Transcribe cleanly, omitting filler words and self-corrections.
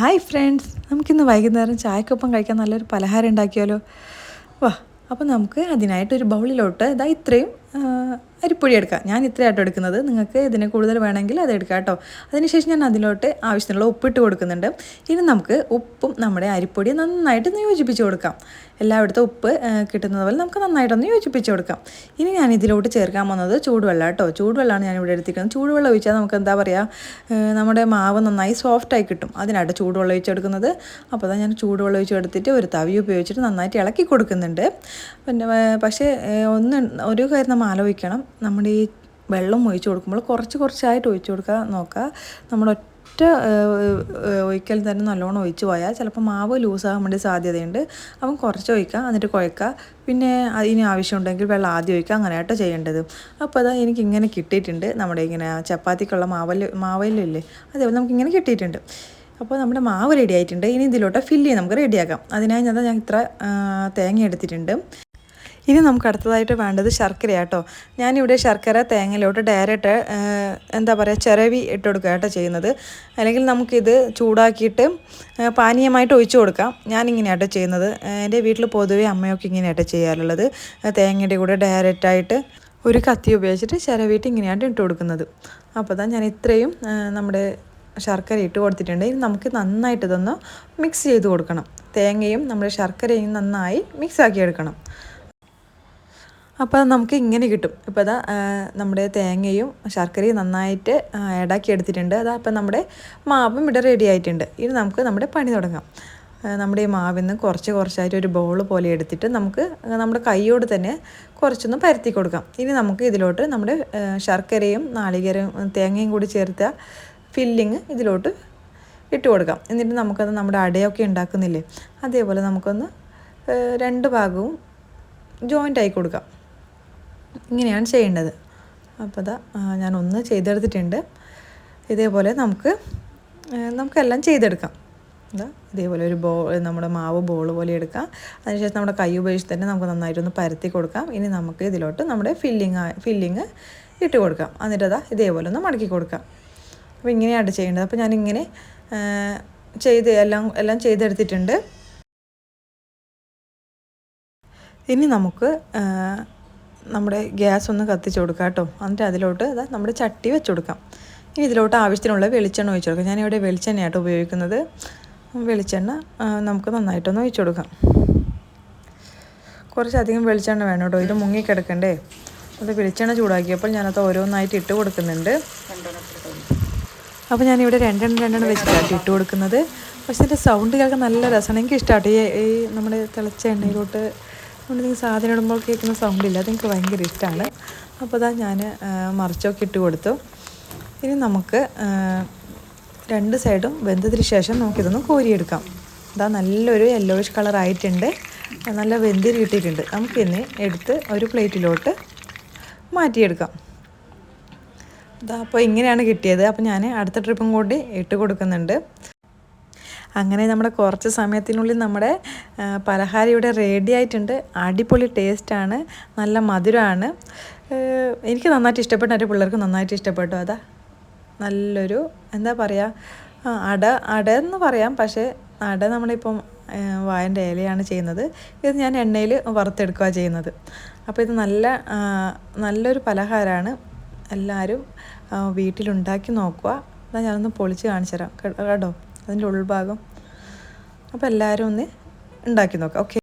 Hi friends, നമുക്കിന്ന് വൈകുന്നേരം ചായക്കൊപ്പം കഴിക്കാൻ നല്ലൊരു പലഹാരം ഉണ്ടാക്കിയാലോ? വാ. അപ്പോൾ നമുക്ക് അതിനായിട്ടൊരു ബൗളിലോട്ട് ഇത്രയും അരിപ്പൊടി എടുക്കാം. ഞാൻ ഇത്രയായിട്ടോ എടുക്കുന്നത്. നിങ്ങൾക്ക് ഇതിന് കൂടുതൽ വേണമെങ്കിൽ അത് എടുക്കാം കേട്ടോ. അതിനുശേഷം ഞാൻ അതിലോട്ട് ആവശ്യത്തിനുള്ള ഉപ്പിട്ട് കൊടുക്കുന്നുണ്ട്. ഇനി നമുക്ക് ഉപ്പും നമ്മുടെ അരിപ്പൊടി നന്നായിട്ട് യോജിപ്പിച്ച് കൊടുക്കാം. എല്ലായിടത്തും ഉപ്പ് കിട്ടുന്നത് പോലെ നമുക്ക് നന്നായിട്ടൊന്ന് യോജിപ്പിച്ച് കൊടുക്കാം. ഇനി ഞാൻ ഇതിലോട്ട് ചേർക്കാൻ പോകുന്നത് ചൂടുവെള്ളം കേട്ടോ. ചൂടുവെള്ളമാണ് ഞാനിവിടെ എടുത്തിരിക്കുന്നത്. ചൂടുവെള്ളം ഒഴിച്ചാൽ നമുക്ക് എന്താ പറയുക, നമ്മുടെ മാവ് നന്നായി സോഫ്റ്റായി കിട്ടും. അതിനായിട്ട് ചൂടുവെള്ളം ഒഴിച്ചെടുക്കുന്നത്. അപ്പോൾ അതാ ഞാൻ ചൂടുവെള്ളം ഒഴിച്ചെടുത്തിട്ട് ഒരു തവി ഉപയോഗിച്ചിട്ട് നന്നായിട്ട് ഇളക്കി കൊടുക്കുന്നുണ്ട്. പിന്നെ പക്ഷേ ഒരു കാര്യം നമ്മൾ ആലോചിക്കണം, നമ്മുടെ ഈ വെള്ളം ഒഴിച്ച് കൊടുക്കുമ്പോൾ കുറച്ചായിട്ട് ഒഴിച്ച് കൊടുക്കുക നോക്കുക. നമ്മുടെ ഒറ്റ ഒഴിക്കൽ തന്നെ നല്ലോണം ഒഴിച്ച് പോയാൽ ചിലപ്പോൾ മാവ് ലൂസാകാൻ വേണ്ടി സാധ്യതയുണ്ട്. അപ്പം കുറച്ച് ഒഴിക്കുക, എന്നിട്ട് കുഴക്കുക. പിന്നെ അതിന് ആവശ്യമുണ്ടെങ്കിൽ വെള്ളം ആദ്യം ഒഴിക്കുക. അങ്ങനെയാട്ടോ ചെയ്യേണ്ടത്. അപ്പോൾ അതാ എനിക്കിങ്ങനെ കിട്ടിയിട്ടുണ്ട്. നമ്മുടെ ഇങ്ങനെ ചപ്പാത്തിക്കുള്ള മാവല്ലേ അതേപോലെ നമുക്കിങ്ങനെ കിട്ടിയിട്ടുണ്ട്. അപ്പോൾ നമ്മുടെ മാവ് റെഡി ആയിട്ടുണ്ട്. ഇനി ഇതിലോട്ട് ഫില്ല് നമുക്ക് റെഡിയാക്കാം. അതിനായി ഞാൻ ഇത്ര തേങ്ങ എടുത്തിട്ടുണ്ട്. ഇനി നമുക്ക് അടുത്തതായിട്ട് വേണ്ടത് ശർക്കരയാട്ടോ. ഞാനിവിടെ ശർക്കര തേങ്ങയിലോട്ട് ഡയറക്റ്റ് എന്താ പറയുക ചിരവി ഇട്ട് കൊടുക്കുക കേട്ടോ ചെയ്യുന്നത്. അല്ലെങ്കിൽ നമുക്കിത് ചൂടാക്കിയിട്ട് പാനീയമായിട്ട് ഒഴിച്ചു കൊടുക്കാം. ഞാനിങ്ങനെയാട്ടോ ചെയ്യുന്നത്. എൻ്റെ വീട്ടിൽ പൊതുവേ അമ്മയൊക്കെ ഇങ്ങനെയാട്ടോ ചെയ്യാറുള്ളത്. തേങ്ങയുടെ കൂടെ ഡയറക്റ്റായിട്ട് ഒരു കത്തി ഉപയോഗിച്ചിട്ട് ചിരവിയിട്ട് ഇങ്ങനെയായിട്ട് ഇട്ട് കൊടുക്കുന്നത്. അപ്പോൾ അതാ ഞാൻ ഇത്രയും നമ്മുടെ ശർക്കര ഇട്ട് കൊടുത്തിട്ടുണ്ട്. ഇനി നമുക്ക് നന്നായിട്ട് ഇതൊന്ന് മിക്സ് ചെയ്ത് കൊടുക്കണം. തേങ്ങയും നമ്മുടെ ശർക്കരയും നന്നായി മിക്സാക്കി എടുക്കണം. അപ്പോൾ നമുക്ക് ഇങ്ങനെ കിട്ടും. ഇപ്പോൾ അതാ നമ്മുടെ തേങ്ങയും ശർക്കരയും നന്നായിട്ട് ആഡാക്കി എടുത്തിട്ടുണ്ട്. അതാ അപ്പം നമ്മുടെ മാവും ഇവിടെ റെഡി ആയിട്ടുണ്ട്. ഇനി നമുക്ക് നമ്മുടെ പണി തുടങ്ങാം. നമ്മുടെ ഈ മാവിൽ നിന്ന് കുറച്ചായിട്ട് ഒരു ബോൾ പോലെ എടുത്തിട്ട് നമുക്ക് നമ്മുടെ കൈയോട് തന്നെ കുറച്ചൊന്ന് പരത്തി കൊടുക്കാം. ഇനി നമുക്ക് ഇതിലോട്ട് നമ്മുടെ ശർക്കരയും നാളികേരവും തേങ്ങയും കൂടി ചേർത്ത ഫില്ലിങ് ഇതിലോട്ട് ഇട്ട് കൊടുക്കാം. എന്നിട്ട് നമുക്കത് നമ്മുടെ അടയൊക്കെ ഉണ്ടാക്കുന്നില്ലേ, അതേപോലെ നമുക്കൊന്ന് രണ്ട് ഭാഗവും ജോയിൻ്റ് ആയി കൊടുക്കാം. ഇങ്ങനെയാണ് ചെയ്യേണ്ടത്. അപ്പോൾ അതാ ഞാനൊന്ന് ചെയ്തെടുത്തിട്ടുണ്ട്. ഇതേപോലെ നമുക്കെല്ലാം ചെയ്തെടുക്കാം. ഇതേപോലെ ഒരു നമ്മുടെ മാവ് ബോൾ പോലെ എടുക്കാം. അതിനുശേഷം നമ്മുടെ കൈ ഉപയോഗിച്ച് തന്നെ നമുക്ക് നന്നായിട്ടൊന്ന് പരത്തി കൊടുക്കാം. ഇനി നമുക്ക് ഇതിലോട്ട് നമ്മുടെ ഫില്ലിങ് ഇട്ട് കൊടുക്കാം. എന്നിട്ട് ഇതേപോലെ ഒന്ന് മടക്കി കൊടുക്കാം. അപ്പോൾ ഇങ്ങനെയാണ് ചെയ്യേണ്ടത്. അപ്പോൾ ഞാനിങ്ങനെ എല്ലാം ചെയ്തെടുത്തിട്ടുണ്ട്. ഇനി നമുക്ക് നമ്മുടെ ഗ്യാസ് ഒന്ന് കത്തിച്ച് കൊടുക്കാം കേട്ടോ. എന്നിട്ട് അതിലോട്ട് നമ്മുടെ ചട്ടി വെച്ച് കൊടുക്കാം. ഇനി ഇതിലോട്ട് ആവശ്യത്തിനുള്ള വെളിച്ചെണ്ണ ഒഴിച്ച് കൊടുക്കാം. ഞാനിവിടെ വെളിച്ചെണ്ണയായിട്ട് ഉപയോഗിക്കുന്നത്. വെളിച്ചെണ്ണ നമുക്ക് നന്നായിട്ടൊന്ന് ഒഴിച്ച് കൊടുക്കാം. കുറച്ചധികം വെളിച്ചെണ്ണ വേണം കേട്ടോ, ഇത് മുങ്ങിക്കിടക്കണ്ടേ. അത് വെളിച്ചെണ്ണ ചൂടാക്കിയപ്പോൾ ഞാനത് ഓരോന്നായിട്ട് ഇട്ട് കൊടുക്കുന്നുണ്ട്. അപ്പോൾ ഞാനിവിടെ രണ്ടെണ്ണം വെച്ചിട്ടാണ് ഇട്ട് കൊടുക്കുന്നത്. പക്ഷേ എൻ്റെ സൗണ്ട് കേൾക്കാൻ നല്ല രസമാണ്. എനിക്ക് ഇഷ്ടമാട്ടോ ഈ നമ്മുടെ തിളച്ച എണ്ണയിലോട്ട് നമ്മൾ സാധനം ഇടുമ്പോൾ കേൾക്കുന്ന സൗണ്ടില്ല, അതെനിക്ക് ഭയങ്കര ഇഷ്ടമാണ്. അപ്പോൾ അതാ ഞാൻ മറിച്ചൊക്കെ ഇട്ട് കൊടുത്തു. ഇനി നമുക്ക് രണ്ട് സൈഡും വെന്തതിന് ശേഷം നമുക്കിതൊന്ന് കോരിയെടുക്കാം. നല്ലൊരു യെല്ലോയിഷ് കളറായിട്ടുണ്ട്, നല്ല വെന്തിരി കിട്ടിയിട്ടുണ്ട്. നമുക്കിന്ന് എടുത്ത് ഒരു പ്ലേറ്റിലോട്ട് മാറ്റിയെടുക്കാം. അപ്പോൾ ഇങ്ങനെയാണ് കിട്ടിയത്. അപ്പോൾ ഞാൻ അടുത്ത ട്രിപ്പും കൂടി ഇട്ട് കൊടുക്കുന്നുണ്ട്. അങ്ങനെ നമ്മുടെ കുറച്ച് സമയത്തിനുള്ളിൽ നമ്മുടെ പലഹാരം ഇവിടെ റെഡി ആയിട്ടുണ്ട്. അടിപൊളി ടേസ്റ്റാണ്, നല്ല മധുരമാണ്. എനിക്ക് നന്നായിട്ട് ഇഷ്ടപ്പെട്ടു, എൻ്റെ പിള്ളേർക്ക് നന്നായിട്ട് ഇഷ്ടപ്പെട്ടു. നല്ലൊരു എന്താ പറയുക, അട എന്ന് പറയാം. പക്ഷേ അട നമ്മളിപ്പം വാഴൻ്റെ ഇലയാണ് ചെയ്യുന്നത്. ഇത് ഞാൻ എണ്ണയിൽ വറുത്തെടുക്കുകയാണ് ചെയ്യുന്നത്. അപ്പോൾ ഇത് നല്ലൊരു പലഹാരമാണ്. എല്ലാവരും വീട്ടിലുണ്ടാക്കി നോക്കുക. ഞാനൊന്ന് പൊളിച്ച് കാണിച്ചു തരാം കേട്ടോ, അതിൻ്റെ ഉൾഭാഗം. അപ്പോൾ എല്ലാവരും ഒന്ന് ഉണ്ടാക്കി നോക്കാം. ഓക്കെ.